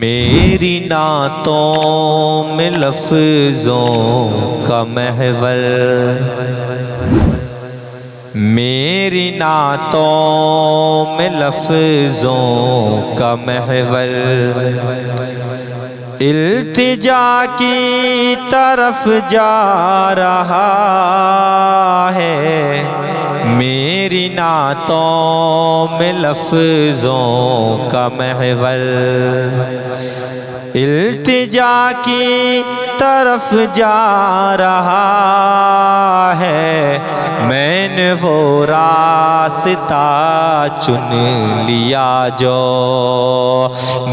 میری نعتوں میں لفظوں کا محور، میری نعتوں میں لفظوں کا محور، التجا کی طرف جا رہا ہے، میری نعتوں میں لفظوں کا محور، التجا کی طرف جا رہا ہے، میں نے وہ راستہ چن لیا جو،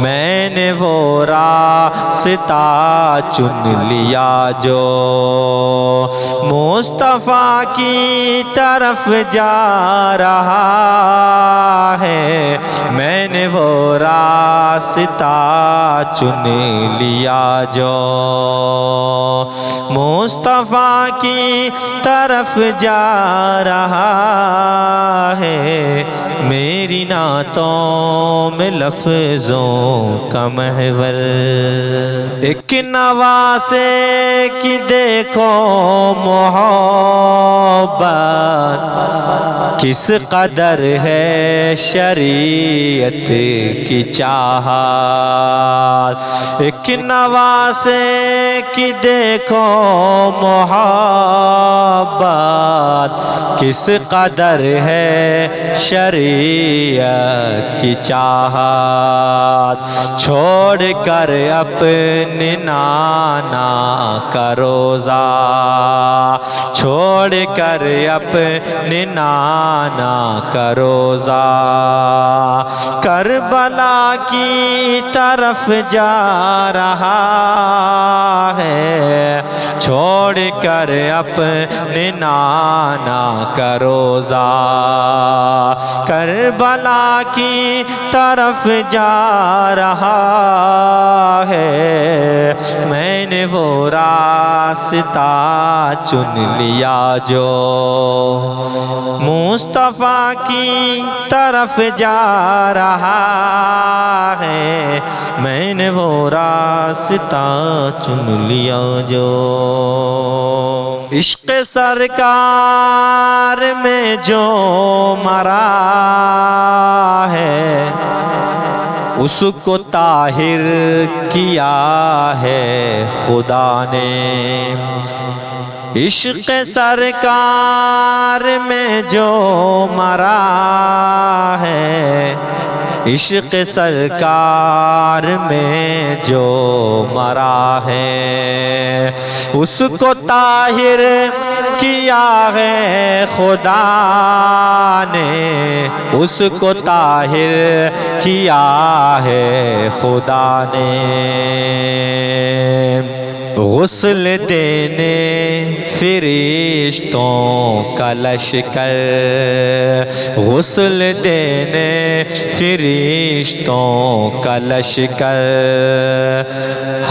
میں نے وہ راستہ چن لیا جو مصطفیٰ کی طرف جا رہا ہے، میں نے وہ راستہ چن لیا جو مصطفیٰ کی طرف جا رہا ہے، میری نعتوں میں لفظوں کا محور، ایک نواسے کی دیکھو محبت، کس قدر ہے شریعت کی چاہت، ایک نواسے کی دیکھو محبت، کس قدر ہے شریعت کی چاہت، چھوڑ کر اپنے نانا کا روزہ، چھوڑ کر اپنے نانا کا روزہ، کربلا کی طرف جا رہا ہے، چھوڑ کر اپنے نانا کا روزہ، کربلا کی طرف جا رہا ہے، میں نے وہ راستہ چن لیا جو مصطفیٰ کی طرف جا رہا ہے، میں نے وہ راستہ چن لیا جو عشق سرکار میں جو مرا ہے، اس کو طاہر کیا ہے خدا نے، عشق سرکار میں جو مرا ہے، عشق سرکار میں جو مرا ہے، اس کو طاہر کیا ہے خدا نے، اس کو طاہر کیا ہے خدا نے، غسل دینے فرشتوں کا لشکر، غسل دینے فرشتوں کا لشکر،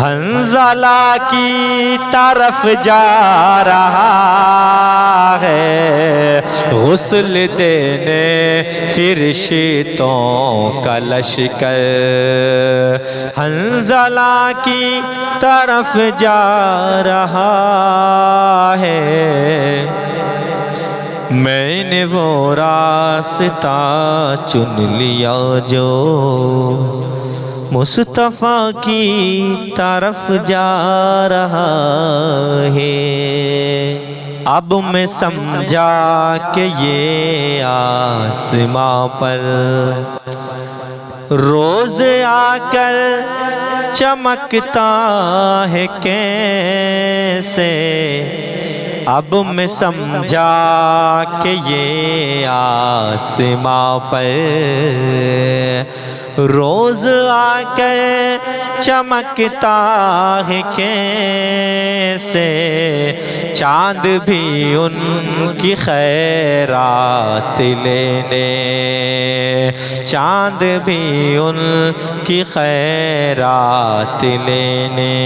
حنظلہ کی طرف جا رہا ہے، غسل دینے فرشتوں کا لشکر، حنظلہ کی طرف جا رہا ہے، میں نے وہ راستہ چن لیا جو مصطفیٰ کی طرف جا رہا ہے، اب میں سمجھا کہ یہ آسماں پر روز آ کر چمکتا ہے کیسے، اب میں سمجھا کہ یہ آسماں پر روز آ کر چمکتا ہے کیسے، چاند بھی ان کی خیرات لینے، چاند بھی ان کی خیرات لینے،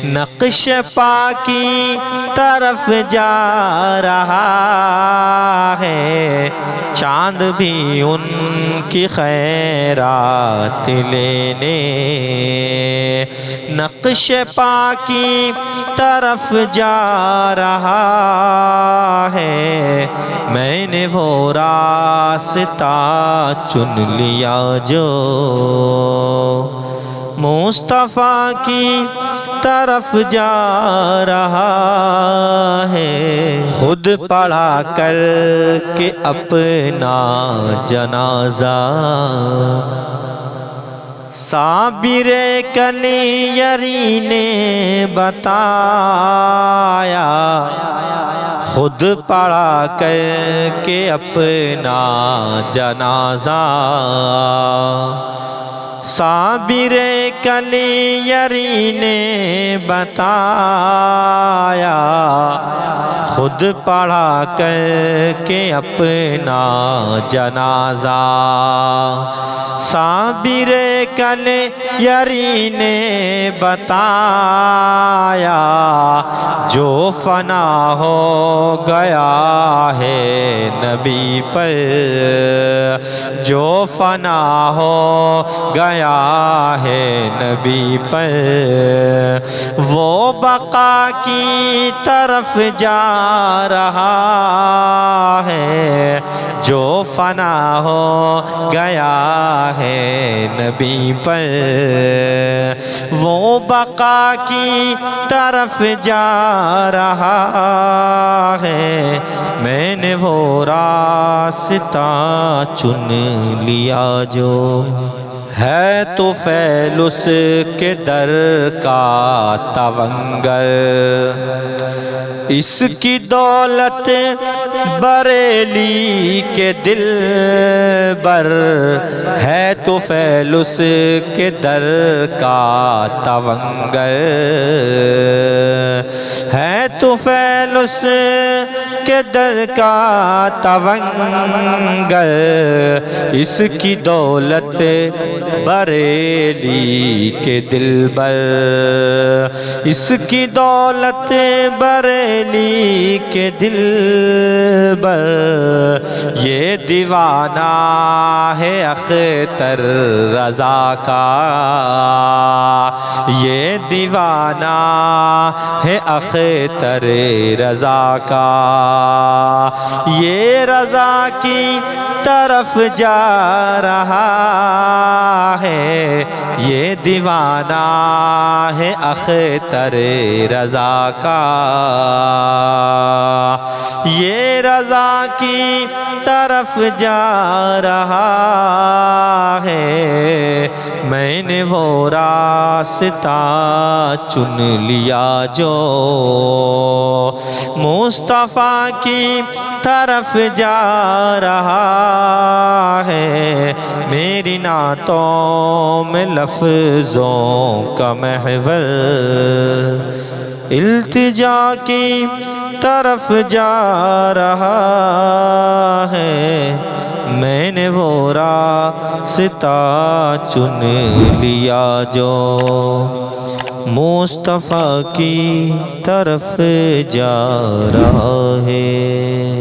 نقش پا کی طرف جا رہا ہے، چاند بھی ان کی خیرات خیرات لینے، نقش پا کی طرف جا رہا ہے، میں نے وہ راستہ چن لیا جو مصطفیٰ کی طرف جا رہا ہے، خود پڑھا کر کے اپنا جنازہ صابر کلیری نے بتایا، خود پڑھا کر کے اپنا جنازہ صابر کلیری نے بتایا، خود پڑھا کر کے اپنا جنازہ صابر کلیری نے بتایا، جو فنا ہو گیا ہے نبی پر، جو فنا ہو گیا ہے نبی پر، وہ بقا کی طرف جا رہا ہے، جو فنا ہو گیا ہے نبی پر، وہ بقا کی طرف جا رہا ہے، میں نے وہ راستہ چن لیا جو ہے تو فیل اس کے در کا تونگر، اس کی دولت بریلی کے دل بر، ہے تو فیل اس کے در کا تونگر، ہے تو فیل اس کے در کا تونگر، اس کی دولت بریلی کے دل بر، اس کی دولت بریلی کے دل بر، یہ دیوانہ ہے اختر رضا کا، یہ دیوانہ ہے اختر رضا کا، یہ رضا کی طرف جا رہا ہے، یہ دیوانہ ہے اختر رضا کا، یہ رضا کی طرف جا رہا ہے، میں نے وہ راستہ چن لیا جو مصطفیٰ کی طرف جا رہا ہے، میری نعتوں میں لفظوں کا محور التجا کی طرف جا رہا ہے، میں نے وہ راستہ چن لیا جو مصطفیٰ کی طرف جا رہا ہے۔